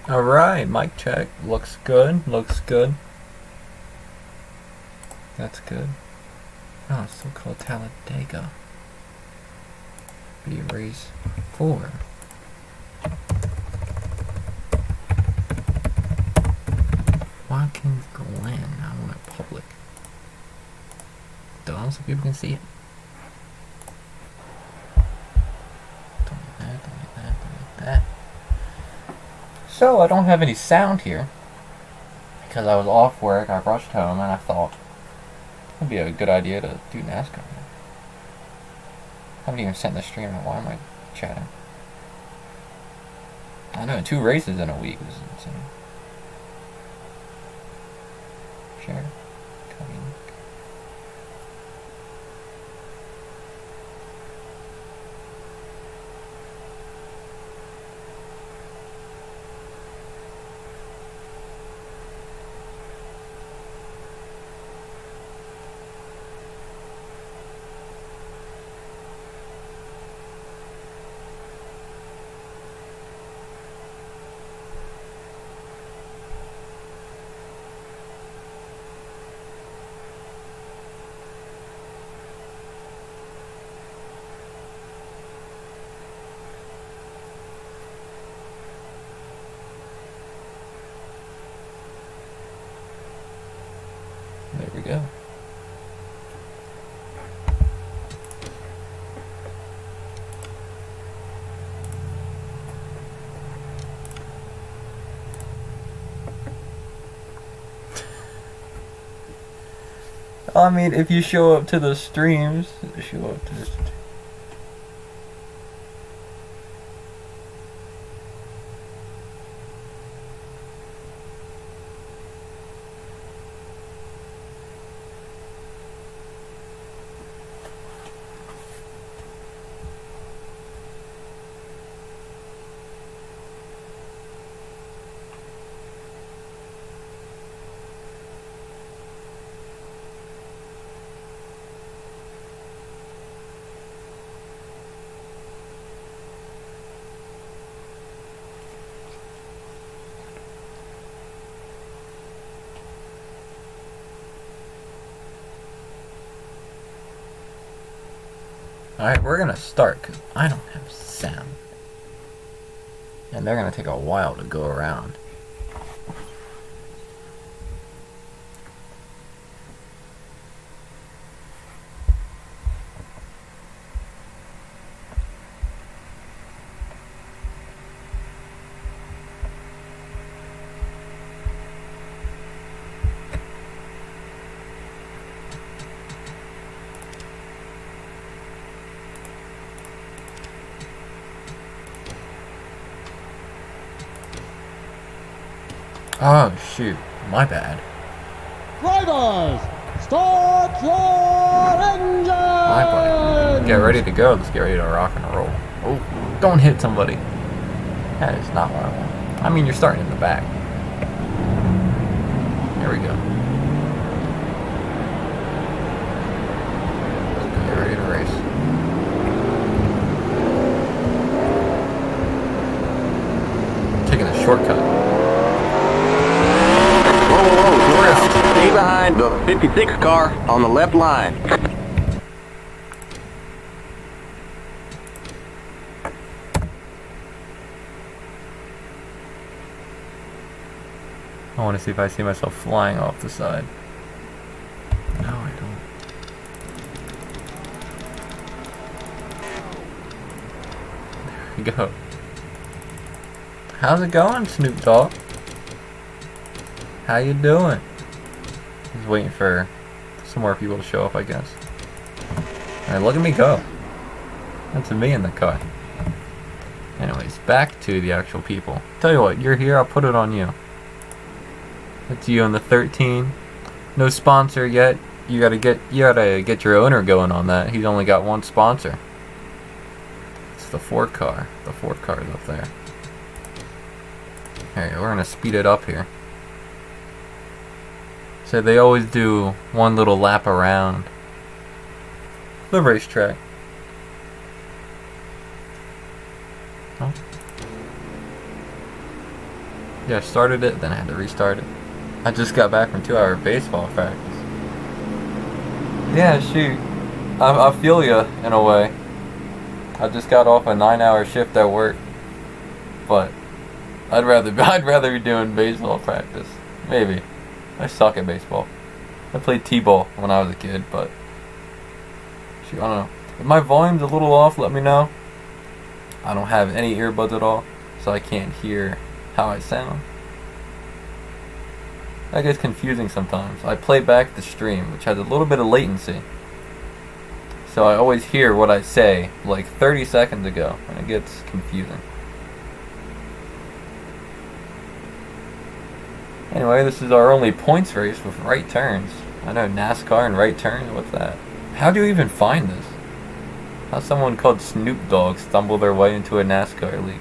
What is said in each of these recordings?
Alright, mic check. Looks good. Looks good. That's good. Oh, it's still called Talladega. Be race 4. Watkins Glen. I want it public. Dumb so people can see it. Don't like that, don't like that, don't like that. So I don't have any sound here because I was off work. I rushed home and I thought it'd be a good idea to do NASCAR. I haven't even sent the stream. Why am I chatting? I know 2 races in a week is insane. Share. Copy. There we go. I mean, if you show up to the streams, show up to the Alright, we're gonna start because I don't have sound. And they're gonna take a while to go around. Oh shoot, my bad. Drivers, start your engine! My bad. Get ready to go. Let's get ready to rock and roll. Oh, don't hit somebody. That is not what I want. I mean, you're starting in the back. There we go. Get ready to race. Taking a shortcut. Stay behind the 56 car on the left line. I want to see if I see myself flying off the side. No, I don't. There we go. How's it going, Snoop Dogg? How you doing? He's waiting for some more people to show up, I guess. Alright, look at me go. That's me in the car. Anyways, back to the actual people. Tell you what, you're here, I'll put it on you. That's you on the 13. No sponsor yet. You gotta get your owner going on that. He's only got one sponsor. It's the Ford car. The Ford car is up there. Alright, we're gonna speed it up here. So they always do one little lap around the racetrack. Oh. Yeah, I started it, then I had to restart it. I just got back from 2-hour baseball practice. Yeah, shoot. I feel ya in a way. I just got off a 9-hour shift at work, but I'd rather be doing baseball practice. Maybe. I suck at baseball. I played t-ball when I was a kid, but shoot, I don't know. If my volume's a little off, let me know. I don't have any earbuds at all, so I can't hear how I sound. That gets confusing sometimes. I play back the stream, which has a little bit of latency. So I always hear what I say like 30 seconds ago, and it gets confusing. Anyway, this is our only points race with right turns. I know NASCAR and right turns, what's that? How do you even find this? How someone called Snoop Dogg stumble their way into a NASCAR league?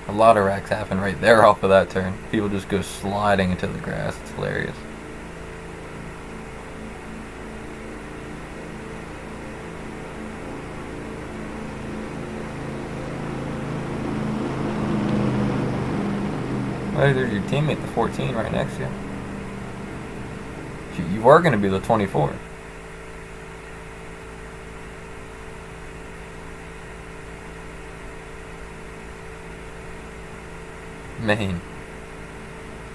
A lot of wrecks happen right there off of that turn. People just go sliding into the grass. It's hilarious. Oh, there's your teammate, the 14, right next to you. You are going to be the 24. Maine.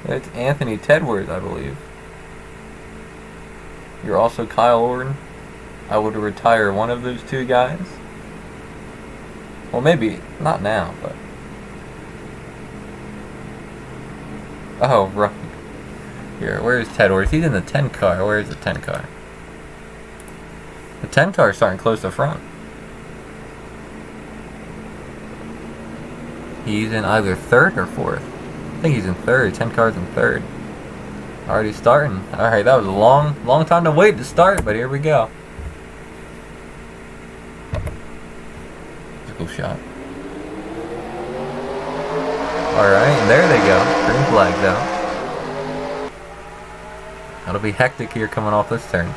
It's Anthony Tedworth, I believe. You're also Kyle Orton. I would retire one of those two guys. Well, maybe not now, but... Oh, right. Here, where's Tedworth? He's in the 10 car. Where's the 10 car? The 10 car is starting close to front. He's in either third or fourth. I think he's in third. 10 cars in third. Already starting. Alright, that was a long time to wait to start, but here we go. It's a cool shot. Alright, there they go. Green flags out. That'll be hectic here coming off this turn.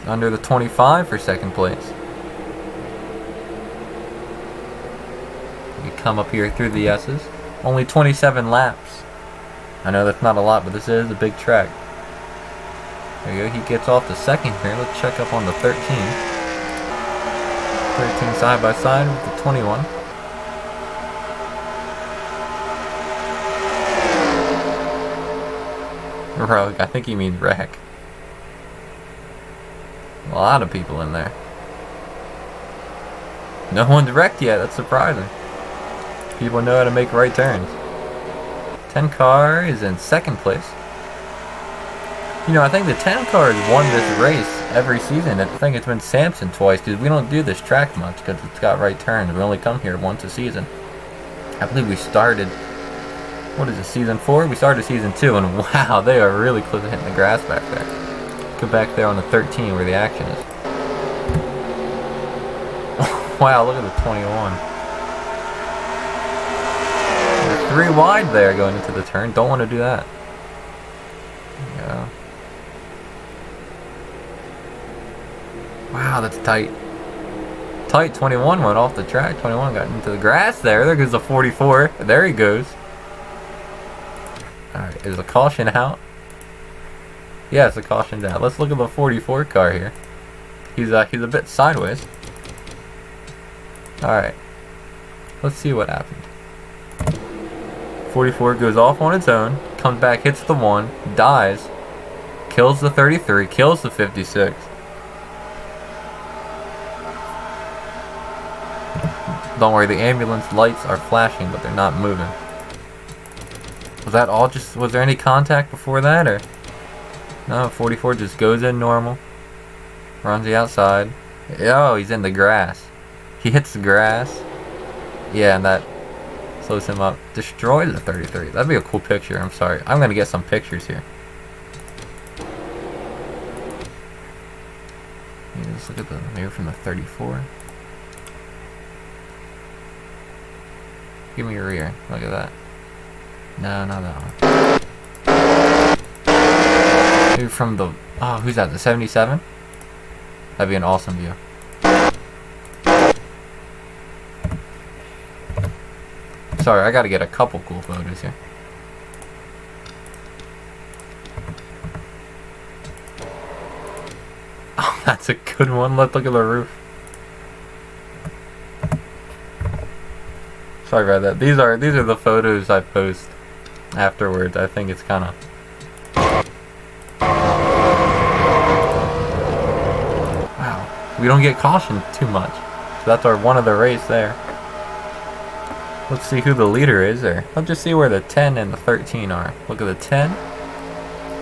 Under the 25 for second place. You come up here through the S's. Only 27 laps. I know that's not a lot, but this is a big track. There you go. He gets off the second here. Let's check up on the 13. 13 side by side with the 21. Rogue, I think he means wreck. A lot of people in there. No one's wrecked yet, that's surprising. People know how to make right turns. 10 car is in second place. You know, I think the 10 car has won this race every season. I think it's been Samson twice, because we don't do this track much because it's got right turns. We only come here once a season. I believe we started... What is it, season 4? We started season 2, and wow, they are really close to hitting the grass back there. Go back there on the 13 where the action is. Wow, look at the 21. They're 3 wide there going into the turn. Don't want to do that. There you go. Wow, that's tight. Tight. 21 went off the track. 21 got into the grass there. There goes the 44. There he goes. Alright, is a caution out? Yeah, it's a caution out. Let's look at the 44 car here. He's a bit sideways. Alright. Let's see what happened. 44 goes off on its own, comes back, hits the 1, dies, kills the 33, kills the 56. Don't worry, the ambulance lights are flashing, but they're not moving. Was that all just... Was there any contact before that, or... No, 44 just goes in normal. Runs the outside. Oh, he's in the grass. He hits the grass. Yeah, and that slows him up. Destroys the 33. That'd be a cool picture, I'm sorry. I'm gonna get some pictures here. Let's look at the... Maybe from the 34. Give me your rear. Look at that. No, not that one. Maybe from the... Oh, who's that? The 77? That'd be an awesome view. Sorry, I gotta get a couple cool photos here. Oh, that's a good one. Let's look at the roof. Sorry about that. These are the photos I post afterwards. I think it's kind of... Wow. We don't get cautioned too much. So that's our one of the race there. Let's see who the leader is there. Let's just see where the 10 and the 13 are. Look at the 10.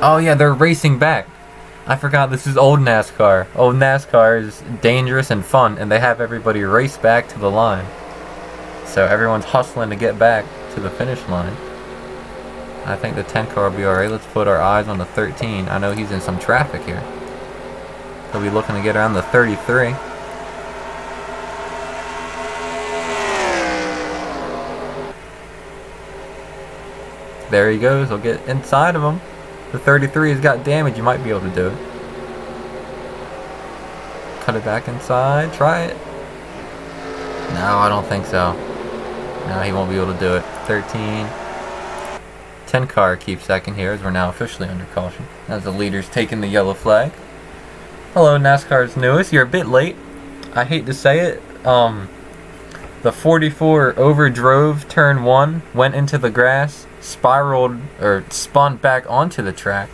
Oh yeah, they're racing back. I forgot this is old NASCAR. Old NASCAR is dangerous and fun, and they have everybody race back to the line. So everyone's hustling to get back to the finish line. I think the 10 car will be alright. Let's put our eyes on the 13. I know he's in some traffic here. He'll be looking to get around the 33. There he goes. He'll get inside of him. The 33 has got damage. You might be able to do it. Cut it back inside. Try it. No, I don't think so. No, he won't be able to do it. 13. 10 car keeps second here as we're now officially under caution. As the leader's taking the yellow flag. Hello, NASCAR's newest. You're a bit late. I hate to say it. The 44 overdrove turn 1, went into the grass, spiraled or spun back onto the track,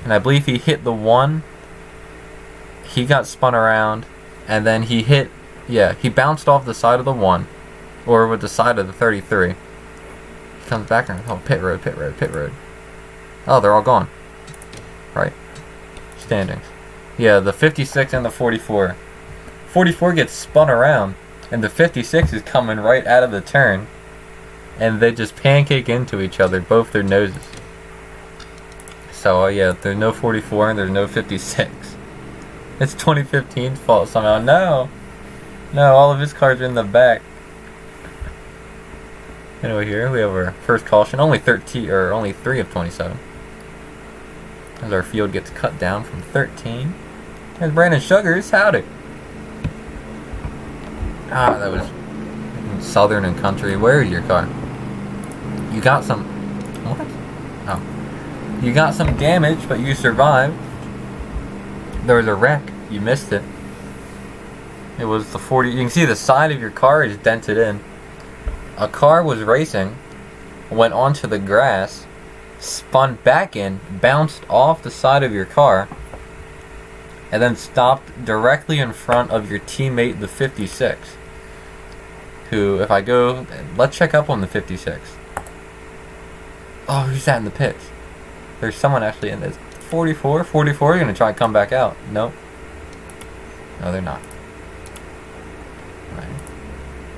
and I believe he hit the 1. He got spun around, and then he hit, yeah, he bounced off the side of the 1, or with the side of the 33. He comes back around. Oh, pit road, pit road, pit road. Oh, they're all gone. Right. Standings. Yeah, the 56 and the 44. 44 gets spun around, and the 56 is coming right out of the turn, and they just pancake into each other, both their noses. So, yeah, there's no 44 and there's no 56. It's 2015's fault somehow. No! No, all of his cars are in the back. Anyway, here we have our first caution. Only 3 of 27. As our field gets cut down from 13. There's Brandon Sugars. Howdy! Ah, that was Southern and Country. Where is your car? You got some... What? Oh. You got some damage, but you survived. There was a wreck. You missed it. It was the 40... You can see the side of your car is dented in. A car was racing, went onto the grass, spun back in, bounced off the side of your car, and then stopped directly in front of your teammate, the 56. Who, if I go... Let's check up on the 56. Oh, who's that in the pits? There's someone actually in this. 44? 44 are going to try and come back out. Nope. No, they're not. Right.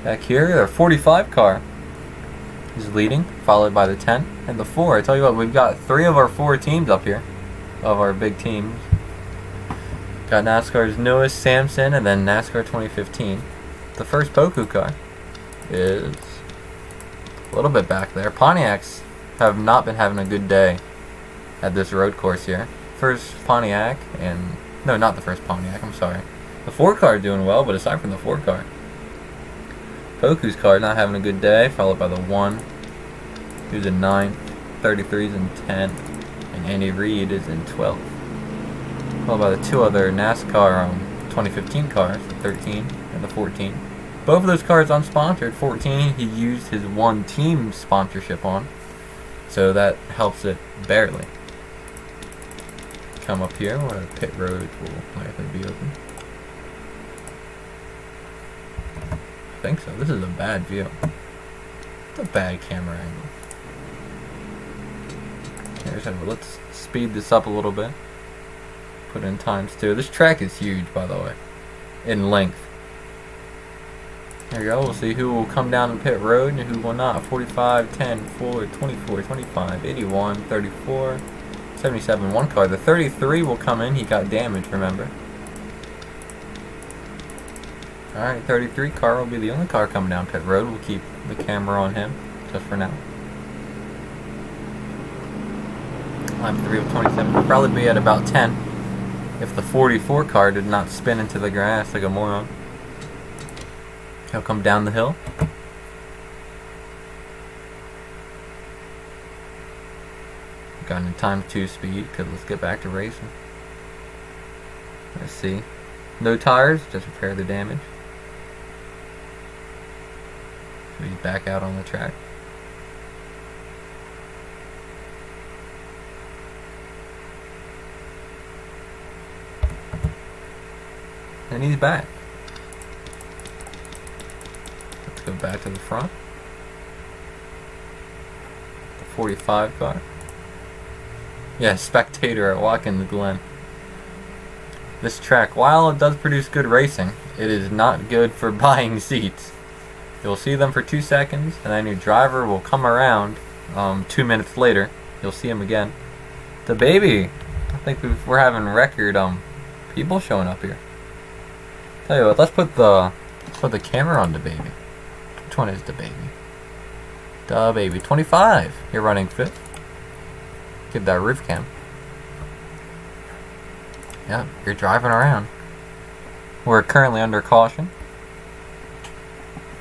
Back here, our 45 car is leading, followed by the 10 and the 4. I tell you what, we've got 3 of our 4 teams up here. Of our big teams. Got NASCAR's newest, Samson, and then NASCAR 2015. The first Poku car is a little bit back there. Pontiacs have not been having a good day at this road course here. First Pontiac, and... No, not the first Pontiac, I'm sorry. The 4 car doing well, but aside from the 4 car. Poku's car not having a good day, followed by the 1, who's in 9th, 33's in 10th, and Andy Reid is in 12th. Followed by the 2 other NASCAR 2015 cars, the 13 and the 14. Both of those cars unsponsored. 14 he used his 1 team sponsorship on, so that helps it barely. Come up here where the pit road will likely be open. I think so. This is a bad view. It's a bad camera angle. Let's speed this up a little bit. Put in ×2. This track is huge, by the way, in length. There you go. We'll see who will come down the pit road and who will not. 45, 10, 4, 24, 25, 81, 34, 77. 1 car. The 33 will come in. He got damage, remember. Alright, 33 car will be the only car coming down pit road. We'll keep the camera on him just for now. Lap 3 of 27. We'll probably be at about 10 if the 44 car did not spin into the grass like a moron. He'll come down the hill. Got in time 2 speed, because let's get back to racing. Let's see. No tires, just repair the damage. So he's back out on the track. And he's back. Let's go back to the front. The 45 car. Yeah, spectator at Watkins Glen. This track, while it does produce good racing, it is not good for buying seats. You'll see them for 2 seconds, and then your driver will come around 2 minutes later. You'll see him again. The baby, I think we're having record people showing up here. Tell you what, let's put the camera on the baby. Which one is the baby? The baby, 25. You're running 5th. Get that roof cam. Yeah, you're driving around. We're currently under caution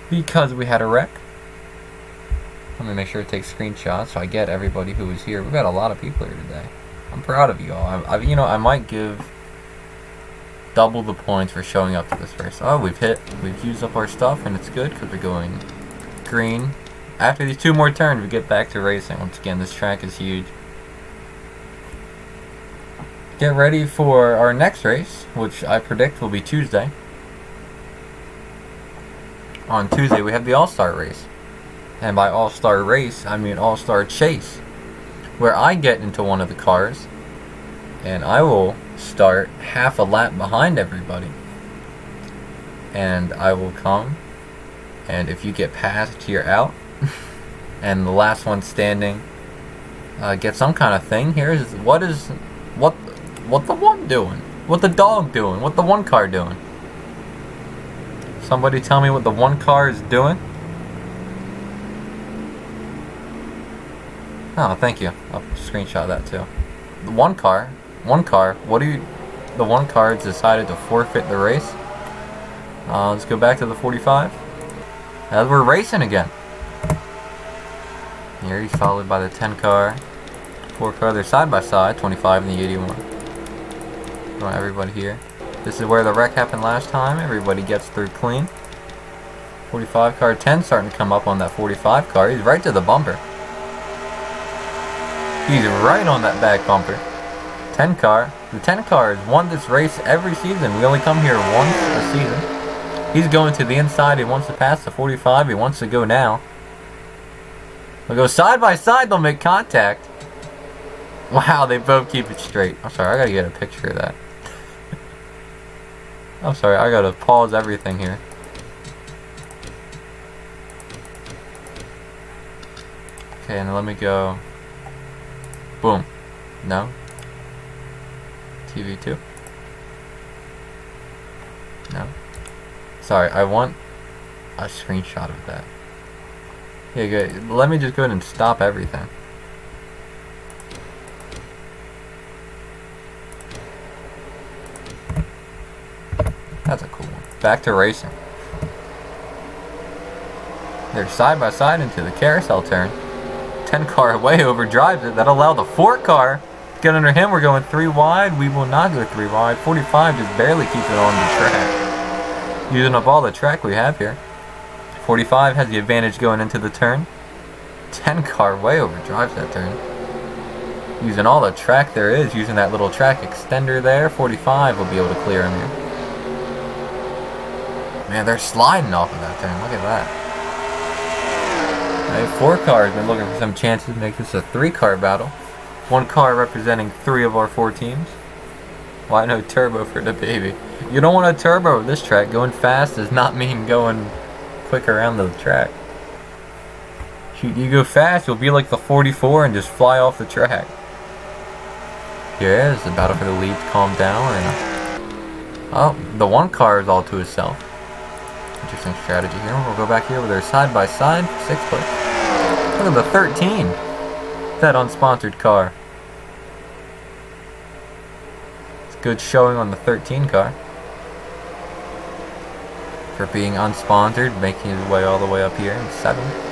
because we had a wreck. Let me make sure to take screenshots so I get everybody who was here. We've got a lot of people here today. I'm proud of you all. I might give double the points for showing up to this race. Oh, we've used up our stuff, and it's good because we're going green. After these 2 more turns, we get back to racing. Once again, this track is huge. Get ready for our next race, which I predict will be Tuesday. On Tuesday, we have the All-Star race. And by All-Star race, I mean All-Star chase, where I get into one of the cars, and I will start half a lap behind everybody. And I will come, and if you get past, you're out. And the last one standing get some kind of thing. Here's what the one doing? What the dog doing? What the one car doing? Somebody tell me what the one car is doing? Oh, thank you. I'll screenshot that too. The one car, the one car has decided to forfeit the race. Let's go back to the 45. As we're racing again. Here he's followed by the 10 car. 4 car, they're side by side, 25 and the 81. Want everybody here. This is where the wreck happened last time. Everybody gets through clean. 45 car, 10 starting to come up on that 45 car. He's right to the bumper. He's right on that back bumper. 10 car. The 10 car has won this race every season. We only come here once a season. He's going to the inside. He wants to pass the 45. He wants to go now. They'll go side by side. They'll make contact. Wow, they both keep it straight. I'm sorry, I gotta get a picture of that. I'm sorry, I gotta pause everything here. Okay, and let me go. Boom. No. TV2. No. Sorry, I want a screenshot of that. Yeah, good. Let me just go ahead and stop everything. That's a cool one. Back to racing. They're side by side into the carousel turn. 10 car way overdrives it. That'll allow the 4 car to get under him. We're going 3 wide. We will not go 3 wide. 45 just barely keeps it on the track. Using up all the track we have here. 45 has the advantage going into the turn. 10 car way overdrives that turn. Using all the track there is. Using that little track extender there. 45 will be able to clear him here. Man, they're sliding off of that turn. Look at that. Right, 4 cars been looking for some chances to make this a 3 car battle. 1 car representing 3 of our 4 teams. Why no turbo for the baby? You don't want a turbo this track. Going fast does not mean going quick around the track. Shoot, you go fast, you'll be like the 44 and just fly off the track. Here is the battle for the lead. Calm down. And, oh, the 1 car is all to itself. Interesting strategy here. We'll go back here with our side by side. 6th place. Look at the 13. That unsponsored car. Good showing on the 13 car. For being unsponsored, making his way all the way up here in 7th.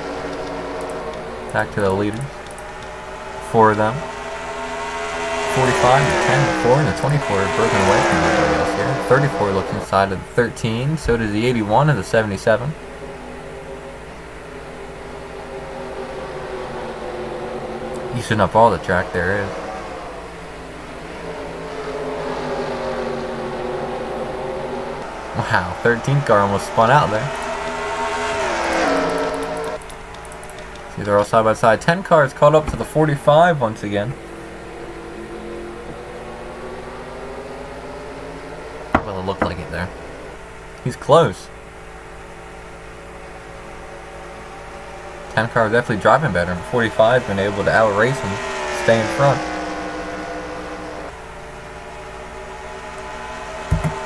Back to the leaders. 4 of them. 45, the 10, the 4, and the 24 are broken away from everybody else here. 34 looks inside of the 13, so does the 81 and the 77. Easing up all the track there is. Wow, 13 car almost spun out there. See, they're all side by side. 10 cars caught up to the 45 once again. Well, it looked like it there. He's close. 10 car definitely driving better. 45's been able to outrace him, stay in front.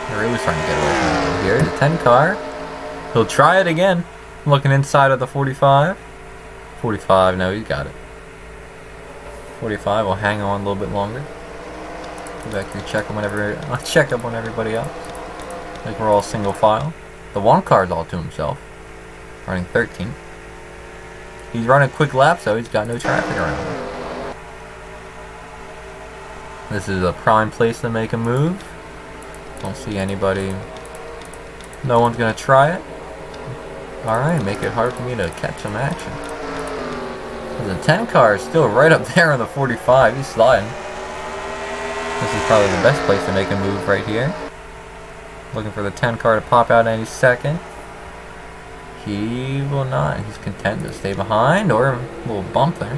They're really starting to get away from him here. The 10 car. He'll try it again. Looking inside of the 45. 45, no, he's got it. 45 will hang on a little bit longer. Go back here, check up on everybody else. Like we're all single file. The 1 car's all to himself. Running 13. He's running quick laps, so he's got no traffic around him. This is a prime place to make a move. Don't see anybody. No one's gonna try it. Alright, make it hard for me to catch some action. The 10 car is still right up there on the 45. He's sliding. This is probably the best place to make a move right here. Looking for the 10 car to pop out any second. He will not. He's content to stay behind, or a little bump there.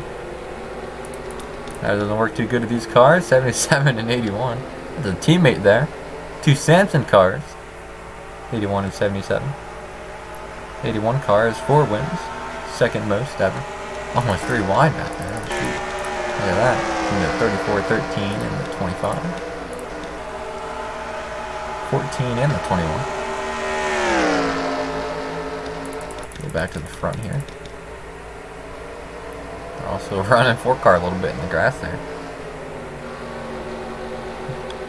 That doesn't work too good with these cars. 77 and 81. There's a teammate there. 2 Samson cars. 81 and 77. 81 car has 4 wins. Second most ever. Almost 3 wide back there. Oh, shoot. Look at that. From the 34, 13, and the 25. 14 and the 21. Go back to the front here. They're also running 4 car a little bit in the grass there.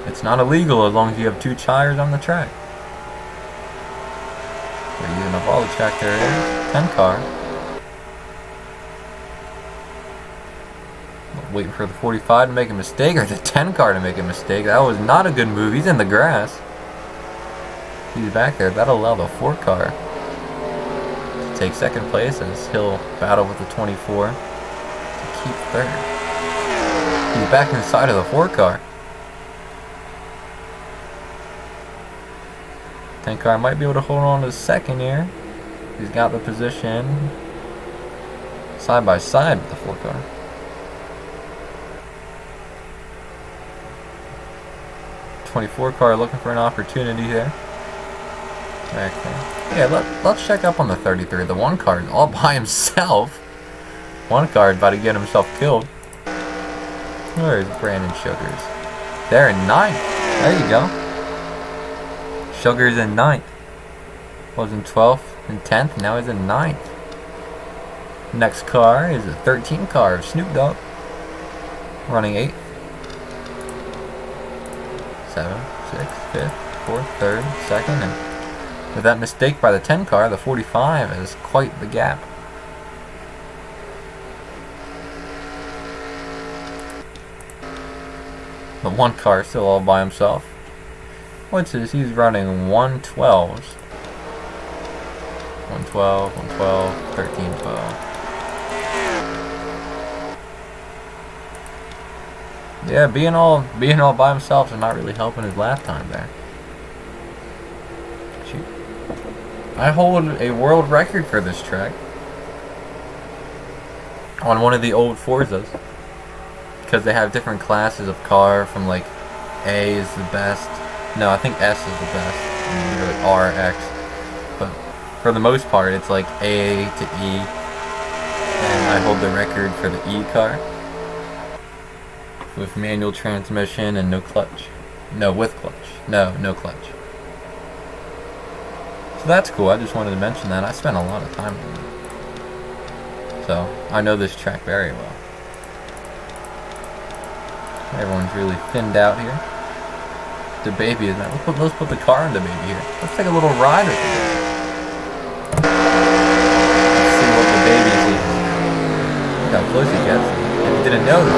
It's not illegal as long as you have 2 tires on the track. They're using up all the track there is. 10 car. Waiting for the 45 to make a mistake, or the 10 car to make a mistake. That was not a good move. He's in the grass. He's back there. That'll allow the 4 car to take second place as he'll battle with the 24 to keep third. He's back inside of the 4 car. 10 car might be able to hold on to second here. He's got the position side by side with the 4 car. 24 car looking for an opportunity here. Back there. Yeah, let's check up on the 33. The 1 car is all by himself. 1 car is about to get himself killed. Where is Brandon Sugars? They're in 9th. There you go. Sugars in 9th. Was in 12th and 10th. Now he's in 9th. Next car is a 13 car of Snoop Dogg. Running 8th. 7th, 6th, 5th, 4th, 3rd, 2nd, and with that mistake by the 10 car, the 45 is quite the gap. The 1 car is still all by himself. What's this? He's running 112s. 112, 112, 13, 12. Yeah, being all by himself is not really helping his lap time there. Shoot. I hold a world record for this track on one of the old Forzas, because they have different classes of car. From like A is the best. No, I think S is the best. And like R, X. But for the most part, it's like A to E, and I hold the record for the E car. With manual transmission and no clutch. No, with clutch. No clutch. So that's cool. I just wanted to mention that. I spent a lot of time on it. So, I know this track very well. Everyone's really thinned out here. the baby is. Let's put the car in the baby here. Let's take a little ride with it. Let's see what the baby sees. Look how close he gets. If you didn't know, the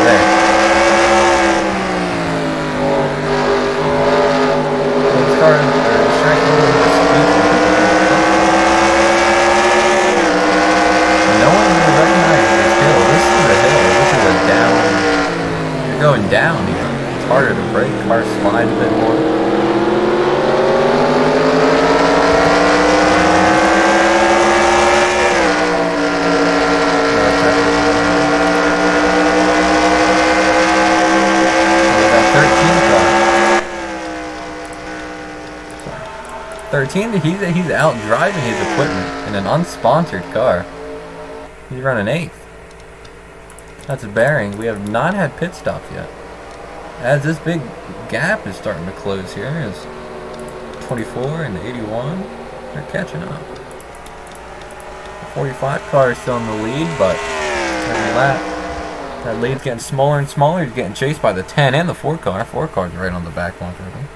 there. Let's start trying a little bit of speed. No one really recognizes this hill. This is a hill. This is a down. You're going down here. It's harder to brake. Cars slide a bit more. That 13 car. 13, he's out driving his equipment in an unsponsored car. He's running 8th. That's a bearing. We have not had pit stops yet. As this big gap is starting to close here, is 24 and 81. They're catching up. The 45 car is still in the lead, but every lap, that lead's getting smaller and smaller. He's getting chased by the 10 and the 4 car. 4 car's right on the back one for him.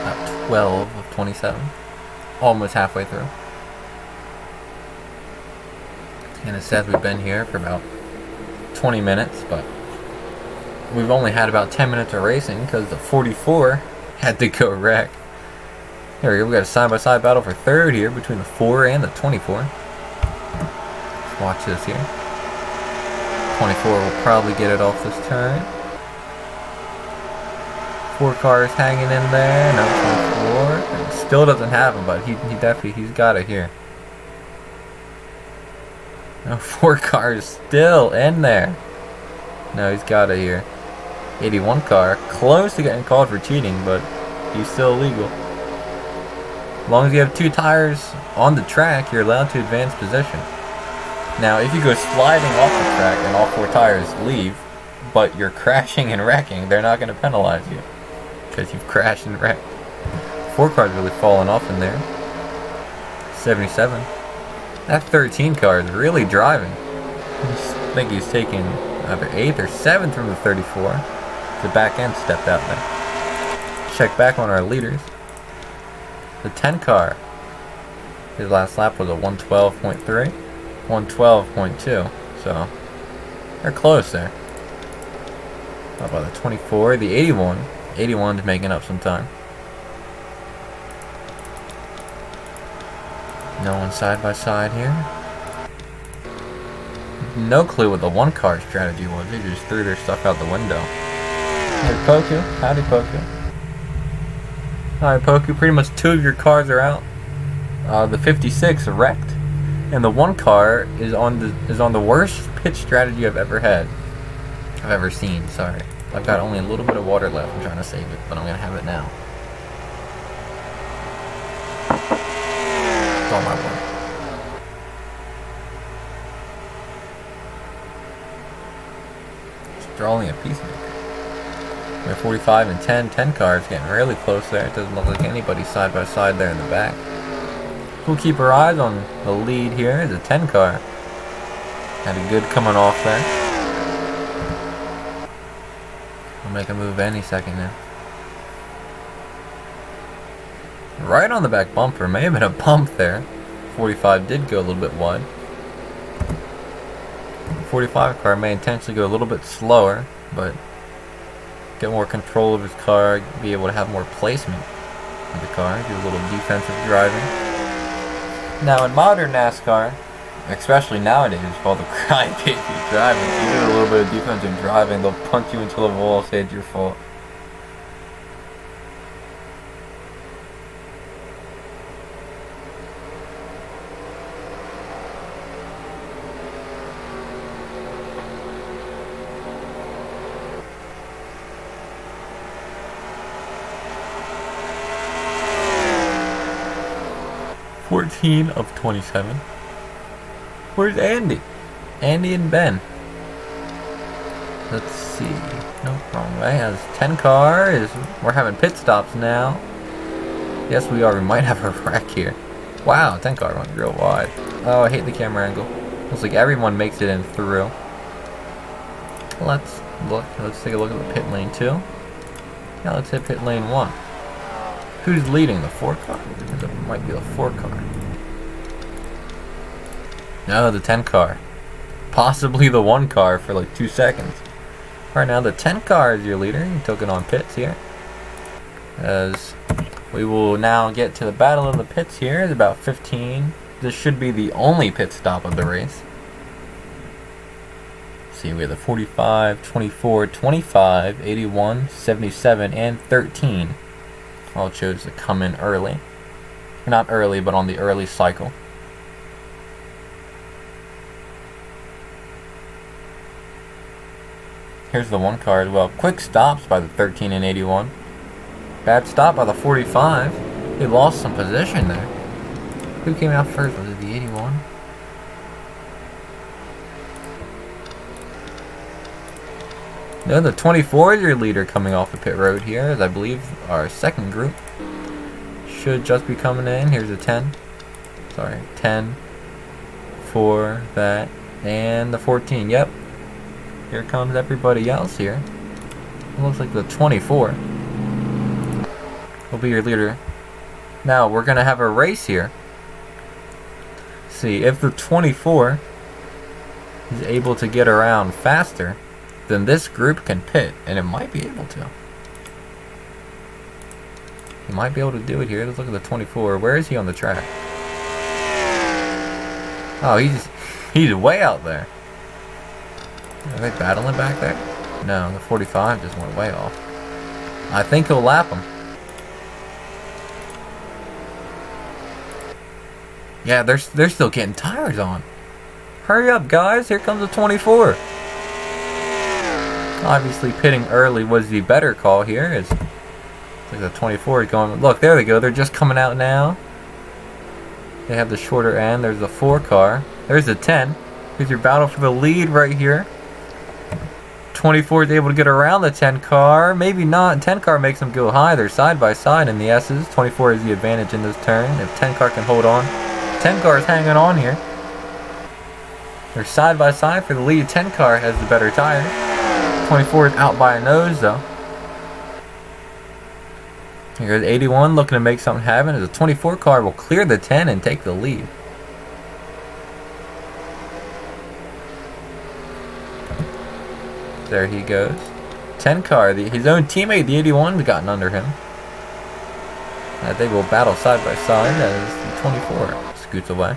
About 12 of 27. Almost halfway through. And it says we've been here for about 20 minutes, but we've only had about 10 minutes of racing because the 44 had to go wreck. Here we go, we got a side-by-side battle for 3rd here between the 4 and the 24. Let's watch this here. 24 will probably get it off this turn. 4 cars hanging in there. No, 24. It still doesn't have him, but he's got it here. No, 4 cars still in there. No, he's got it here. 81 car, close to getting called for cheating, but he's still illegal. As long as you have 2 tires on the track, you're allowed to advance position. Now, if you go sliding off the track and all 4 tires leave, but you're crashing and wrecking, they're not going to penalize you because you've crashed and wrecked. 4 cars really falling off in there. 77. That 13 car is really driving. I think he's taking either 8th or 7th from the 34. The back end stepped out there. Check back on our leaders. The 10 car, his last lap was a 112.3, 112.2, so they're close there. How about the 24, the 81? 81's making up some time. No one side by side here. No clue what the 1 car strategy was. They just threw their stuff out the window. Here's Poku. Howdy, Poku. Alright, Poku. Pretty much 2 of your cars are out. The 56 wrecked, and the 1 car is on the worst pit strategy I've ever seen. Sorry, I've got only a little bit of water left. I'm trying to save it, but I'm gonna have it now. It's all my water. They're only a peacemaker. They're 45 and 10 cars getting really close there. It doesn't look like anybody's side by side there in the back. We'll keep our eyes on the lead here. The 10 car had a good coming off there. We'll make a move any second now. Right on the back bumper. May have been a bump there. 45 did go a little bit wide. 45 car may intentionally go a little bit slower, but get more control of his car, be able to have more placement of the car, do a little defensive driving. Now in modern NASCAR, especially nowadays, with all the crybaby driving, if you do a little bit of defensive driving, they'll punch you into the wall, say it's your fault. (14 of 27). Where's Andy? Andy and Ben. Let's see. Nope, wrong way. Has 10 car. We're having pit stops now. Yes, we are. We might have a wreck here. Wow, 10 car went real wide. Oh, I hate the camera angle. Looks like everyone makes it in through. Let's look. Let's take a look at the pit lane 2. Now let's hit pit lane 1. Who's leading? The 4 car? Because it might be the 4 car. No, the 10 car. Possibly the 1 car for like 2 seconds. Alright, now the 10 car is your leader. You took it on pits here. As we will now get to the battle of the pits here. It's about 15. This should be the only pit stop of the race. See, we have the 45, 24, 25, 81, 77, and 13. All chose to come in early. Not early, but on the early cycle. Here's the 1 car as well. Quick stops by the 13 and 81. Bad stop by the 45. They lost some position there. Who came out first? Was it the 81? No, the 24 is your leader coming off the pit road here, as I believe our second group should just be coming in. Here's a 10. Sorry, 10, 4, that, and the 14. Yep. Here comes everybody else here. It looks like the 24 will be your leader. Now, we're going to have a race here. See, if the 24 is able to get around faster, then this group can pit, and it might be able to. He might be able to do it here. Let's look at the 24. Where is he on the track? Oh, he's way out there. Are they battling back there? No, the 45 just went way off. I think he'll lap him. Yeah, they're still getting tires on. Hurry up, guys. Here comes the 24. Obviously, pitting early was the better call here. It's like the 24 is going. Look, there they go. They're just coming out now. They have the shorter end. There's the 4 car. There's the 10. Here's your battle for the lead right here. 24 is able to get around the 10 car. Maybe not. 10 car makes them go high. They're side by side in the S's. 24 is the advantage in this turn. If 10 car can hold on. 10 car is hanging on here. They're side by side for the lead. 10 car has the better tire. 24 is out by a nose though. Here's 81 looking to make something happen as the 24 car will clear the 10 and take the lead. There he goes. 10 car, his own teammate, the 81, has gotten under him. They will battle side by side as the 24 scoots away.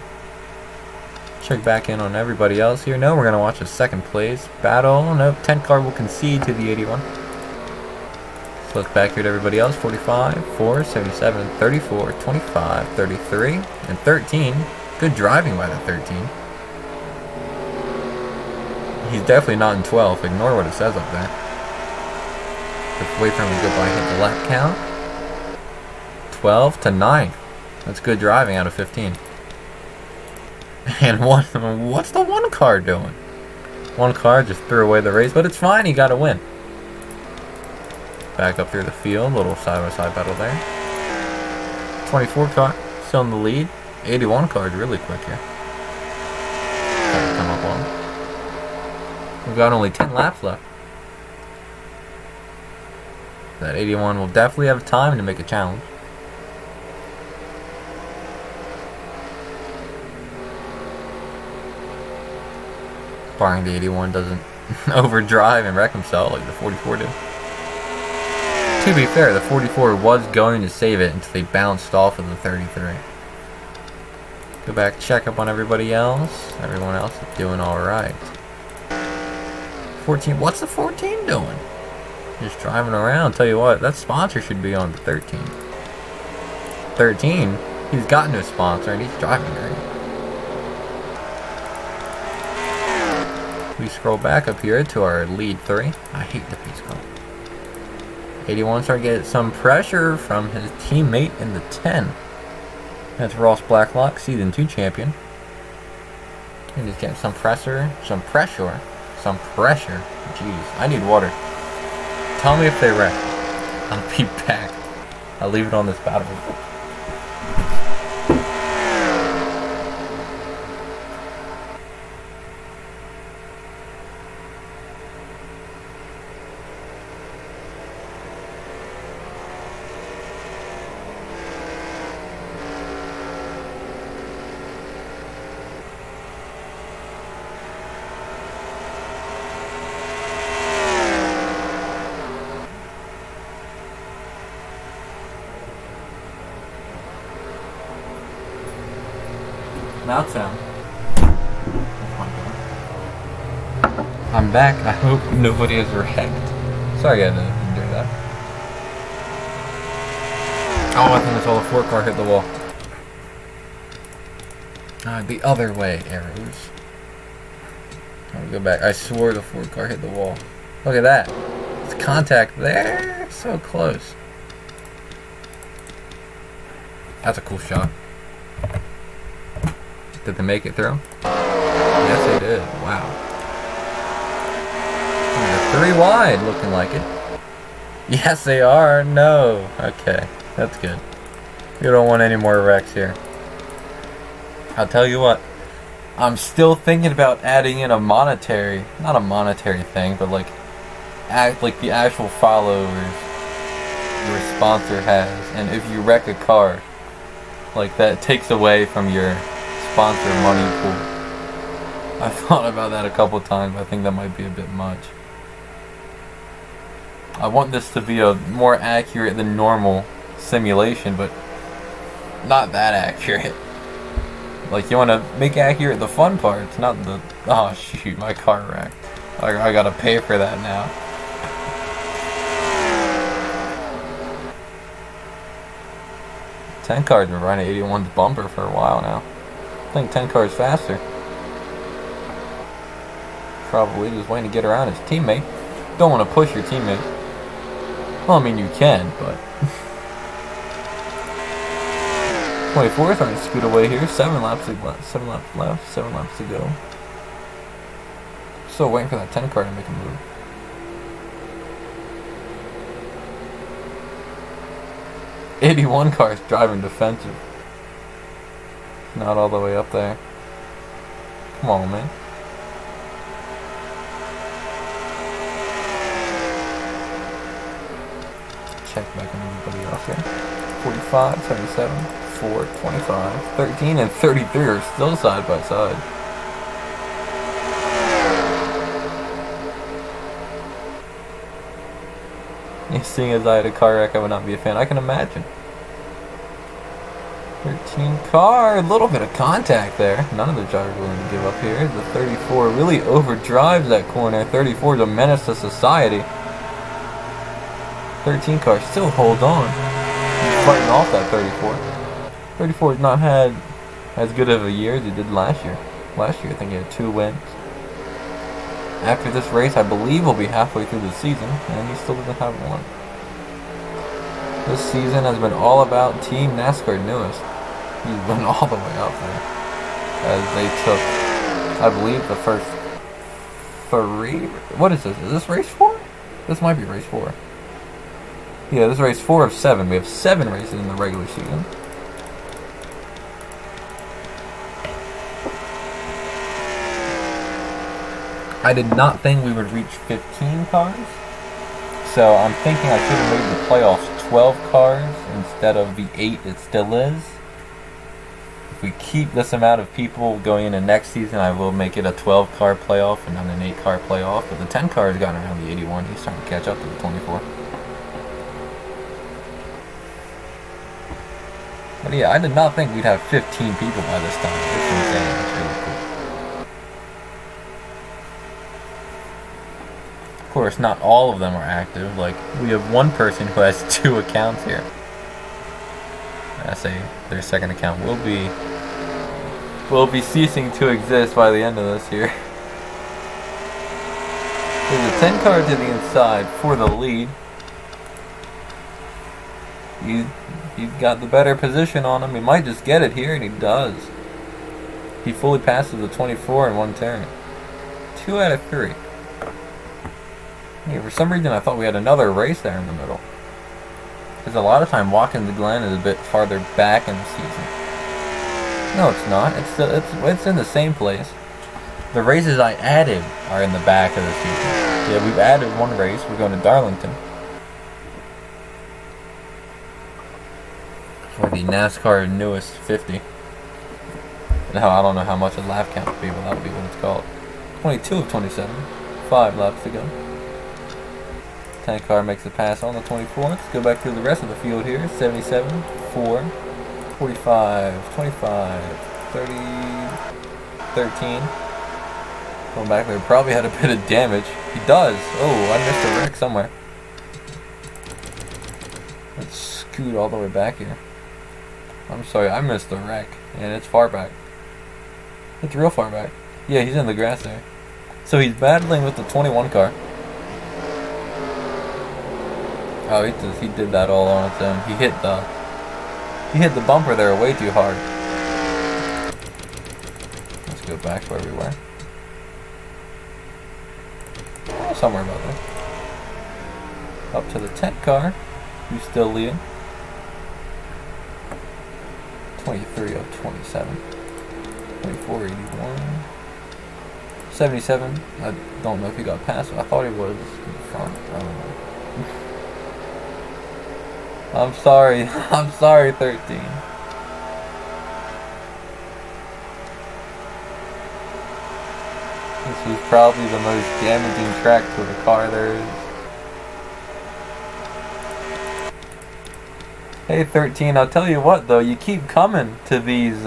Check back in on everybody else here. No, we're going to watch a second place battle. Nope, 10 car will concede to the 81. Let's look back here at everybody else. 45, 4, 77, 34, 25, 33, and 13. Good driving by the 13. He's definitely not in 12. Ignore what it says up there. Just wait for him to go by and hit the lap count. 12 to 9. That's good driving out of 15. And what's the 1 car doing? 1 car just threw away the race, but it's fine. He got a win. Back up through the field. Little side-by-side battle there. 24 car still in the lead. 81 car is really quick here. Come up on him. We've got only 10 laps left. That 81 will definitely have time to make a challenge. Barring the 81 doesn't overdrive and wreck himself like the 44 did. To be fair, the 44 was going to save it until they bounced off of the 33. Go back, check up on everybody else. Everyone else is doing alright. 14, what's the 14 doing? Just driving around. Tell you what, that sponsor should be on the 13. 13, he's gotten a sponsor and he's driving great. We scroll back up here to our lead 3. I hate the pace car. 81 started to get some pressure from his teammate in the 10. That's Ross Blacklock, Season 2 champion. And he's getting some pressure. Some pressure. Jeez, I need water. Tell me if they wreck. I'll be back. I'll leave it on this battle. Now town. I'm back. I hope nobody is wrecked. Sorry I had to endure that. Oh, I think I saw the 4 car hit the wall. The other way, arrows. Let me go back. I swore the 4 car hit the wall. Look at that. It's contact there. So close. That's a cool shot. Did they make it through? Yes, they did. Wow. They're 3 wide, looking like it. Yes, they are. No. Okay, that's good. We don't want any more wrecks here. I'll tell you what. I'm still thinking about adding in a monetary, not a monetary thing, but like the actual followers your sponsor has, and if you wreck a car, like that takes away from your sponsor money pool. I thought about that a couple times, but I think that might be a bit much. I want this to be a more accurate than normal simulation, but not that accurate. Like, you want to make accurate the fun parts, not the... Oh shoot, my car wrecked. I gotta pay for that now. Ten cars been riding 81's bumper for a while now. I think 10 cars faster. Probably just waiting to get around his teammate. Don't want to push your teammate. Well, I mean, you can, but... 24 starting to scoot away here. 7 laps left, 7 laps to go. Still waiting for that 10 car to make a move. '81 car is driving defensive. Not all the way up there. Come on, man. Check back on everybody else here. 45, 77, 4, 25, 13, and 33 are still side by side. Seeing as I had a car wreck, I would not be a fan. I can imagine. 13 car, a little bit of contact there. None of the drivers willing to give up here. The 34 really overdrives that corner. 34 is a menace to society. 13 car still hold on. He's fighting off that 34. 34 has not had as good of a year as he did last year. Last year I think he had 2 wins. After this race, I believe we'll be halfway through the season, and he still doesn't have one. This season has been all about Team NASCAR Newest. He's been all the way up there. As they took, I believe, the first 3... What is this? Is this race 4? This might be race 4. Yeah, this is race 4 of 7. We have 7 races in the regular season. I did not think we would reach 15 cars. So I'm thinking I should have made the playoffs 12 cars instead of the 8 it still is. If we keep this amount of people going into next season, I will make it a 12 car playoff and not an 8 car playoff. But the 10 car has gotten around the 81. He's starting to catch up to the 24. But yeah, I did not think we'd have 15 people by this time. It's insane. It's really cool. Of course, not all of them are active. Like, we have one person who has 2 accounts here. I say their second account will be ceasing to exist by the end of this year. There's a 10 car to the inside for the lead. He's got the better position on him. He might just get it here, and he does. He fully passes the 24 in one turn. 2 out of 3. Yeah, for some reason I thought we had another race there in the middle. Because a lot of time Watkins Glen is a bit farther back in the season. No, it's not. It's in the same place. The races I added are in the back of the season. Yeah, we've added one race. We're going to Darlington for the NASCAR newest 50. Now I don't know how much a lap count would be, but that would be what it's called. 22 of 27. 5 laps to go. 10 car makes the pass on the 24. Let's go back through the rest of the field here. 77, 4, 45, 25, 30, 13. Going back there, probably had a bit of damage. He does. Oh, I missed a wreck somewhere. Let's scoot all the way back here. I'm sorry, I missed the wreck. And it's far back. It's real far back. Yeah, he's in the grass there. So he's battling with the 21 car. Oh, he did that all on its own. He hit the bumper there way too hard. Let's go back where we were. Oh, somewhere about there. Up to the 10 car, who's still leading. 23 of 27. 24, 81. 77. I don't know if he got past. I thought he was in front. I don't know. I'm sorry. I'm sorry, 13. This was probably the most damaging track to the car there is. Hey, 13, I'll tell you what, though. You keep coming to these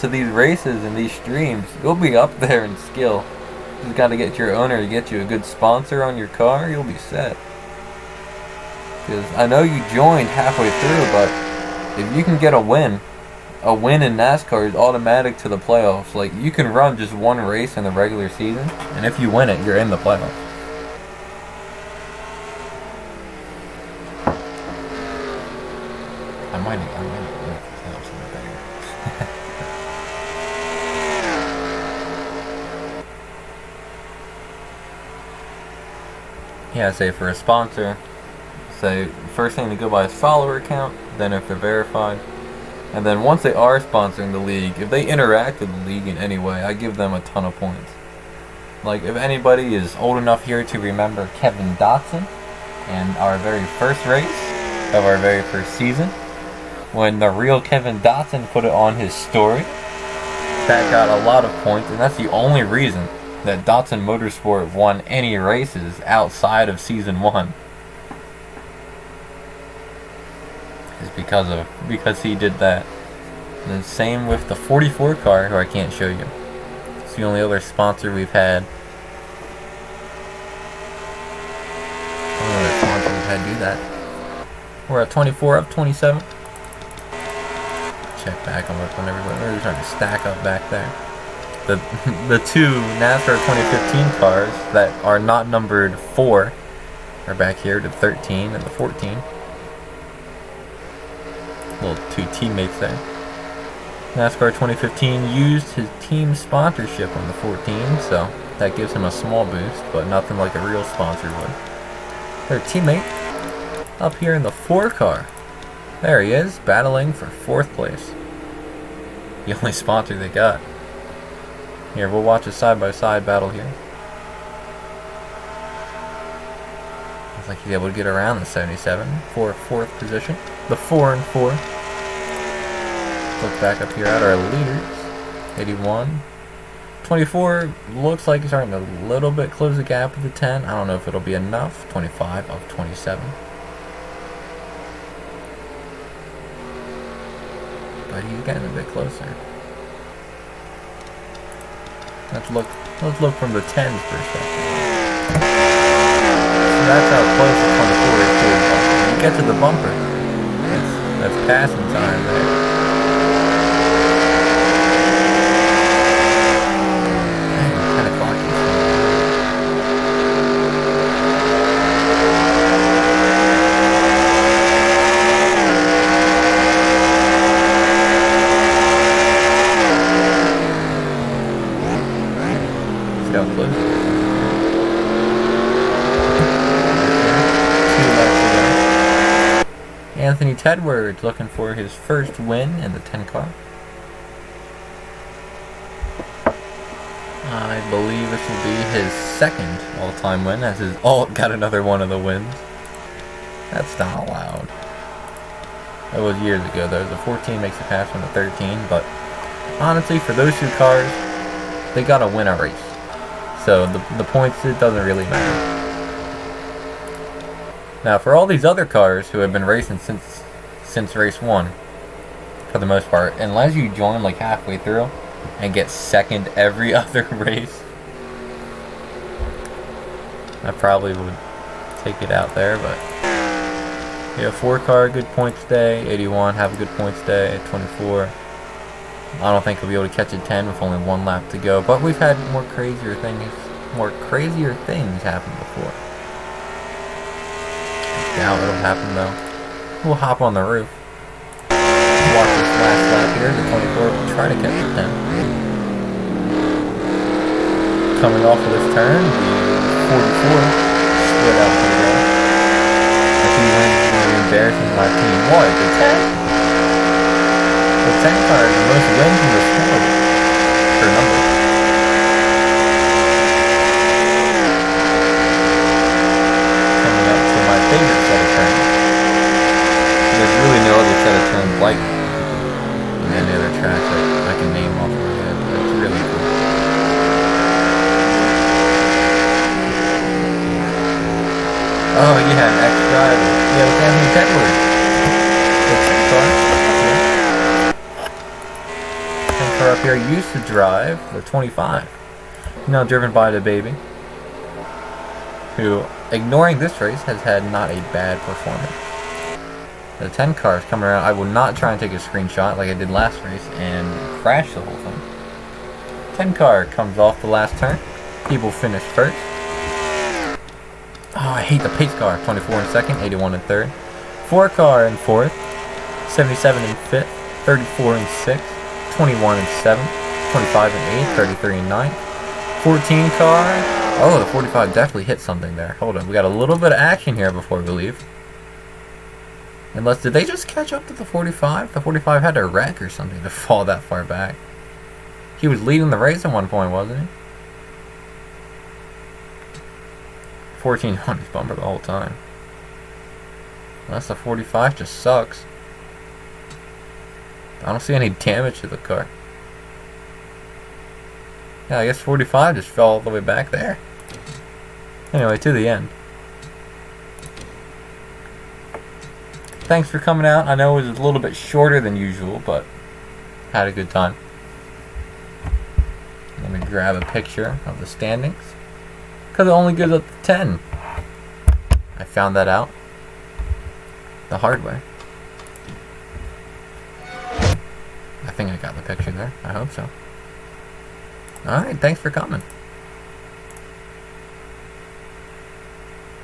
races and these streams. You'll be up there in skill. You just got to get your owner to get you a good sponsor on your car. You'll be set. Because I know you joined halfway through, but if you can get a win in NASCAR is automatic to the playoffs. Like, you can run just one race in the regular season, and if you win it, you're in the playoffs. I might make this help something better. Yeah, say for a sponsor, say first thing to go by is follower count, then if they're verified, and then once they are sponsoring the league, if they interact with the league in any way, I give them a ton of points. Like, if anybody is old enough here to remember Kevin Dotson and our very first race of our very first season, when the real Kevin Dotson put it on his story, that got a lot of points, and that's the only reason that Dotson Motorsport won any races outside of Season 1. Is because he did that. And the same with the 44 car, who I can't show you. It's the only other sponsor we've had. Only other sponsor we've had do that. We're at 24 of 27. Check back and look on everybody. We're trying to stack up back there. The two NASCAR 2015 cars that are not numbered 4 are back here, the 13 and the 14. Little two teammates there. NASCAR 2015 used his team sponsorship on the 14, so that gives him a small boost, but nothing like a real sponsor would. Their teammate up here in the 4 car. There he is, battling for 4th place. The only sponsor they got. Here, we'll watch a side-by-side battle here. Looks like he's able to get around the 77 for a 4th position. The 4 and 4. Look back up here at our leaders. 81. 24 looks like he's starting to a little bit close the gap with the 10. I don't know if it'll be enough. 25 of 27. But he's getting a bit closer. Let's look from the 10's perspective. So that's how close the 24 is to the bumper. When you get to the bumper, that's passing time there. Man, 10 o'clock is how close it is. Anthony Tedwards looking for his first win in the 10 car. I believe this will be his second all-time win, as his alt got another one of the wins. That's not allowed. That was years ago though. The 14 makes a pass from the 13, but honestly, for those two cars, they gotta win a race. So the points, it doesn't really matter. Now, for all these other cars who have been racing since race 1, for the most part, unless you join like halfway through and get second every other race, I probably would take it out there. But yeah, 4 car, good points day. 81, have a good points day. 24, I don't think we'll be able to catch a 10 with only 1 lap to go. But we've had more crazier things happen before. Doubt it'll happen though. We'll hop on the roof. Watch this last lap here. The 24 will try to catch the 10. Coming off of this turn, the 44 split out to the right. I think wins is going to be embarrassing my team. What? The 10? The 10 car is the most wins in the sport per number. Favorite set of turns. There's really no other set of turns like any other tracks that I can name off my head. That's really cool. Oh, you had an X driver. Yeah, with Anthony Tedwards. The 10 car up here used to drive the 25. Now driven by the baby, who, ignoring this race, has had not a bad performance. The 10 car is coming around. I will not try and take a screenshot like I did last race and crash the whole thing. 10 car comes off the last turn. People finish first. Oh, I hate the pace car. 24 in second, 81 in third. 4 car in fourth, 77 in fifth, 34 in sixth, 21 in seventh, 25 in eighth, 33 in ninth. 14 car. Oh, the 45 definitely hit something there. Hold on, we got a little bit of action here before we leave. Unless, did they just catch up to the 45? The 45 had to wreck or something to fall that far back. He was leading the race at one point, wasn't he? 14 on his bumper the whole time. Unless the 45 just sucks. I don't see any damage to the car. Yeah, I guess 45 just fell all the way back there. Anyway, to the end. Thanks for coming out. I know it was a little bit shorter than usual, but had a good time. Let me grab a picture of the standings, because it only goes up to 10. I found that out the hard way. I think I got the picture there. I hope so. Alright, thanks for coming.